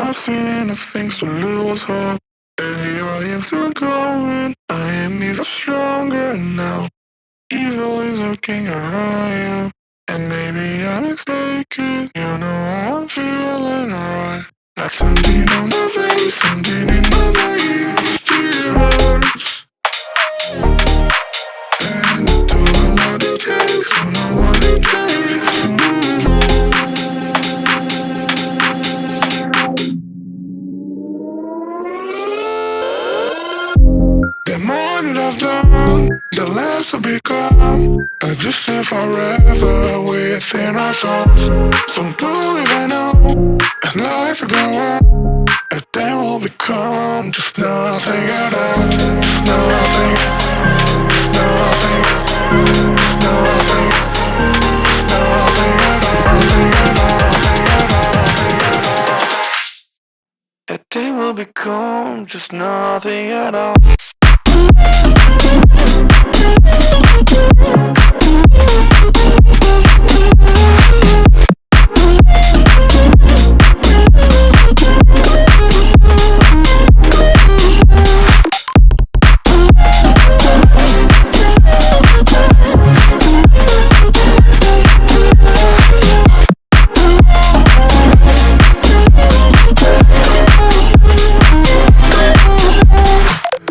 I've seen enough things to lose hope, and here I am still going. I am even stronger now. Evil is lurking around you, and maybe I'm mistaken. You know I'm feeling right. Like something on my face, something in my veins still hurts. And I don't know what it takes, don't know what it takes to move on. The more that I've done, the less I've become. I just live forever within our souls. Some do even know, and life will go on. And then we'll become just nothing at all. Just nothing, just nothing, just nothing, just nothing at all. Nothing at all, nothing at all, nothing at all. And then we'll become just nothing at all.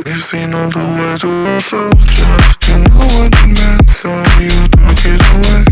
You've seen all the words of ourselves, just you know what it meant, so you took it away.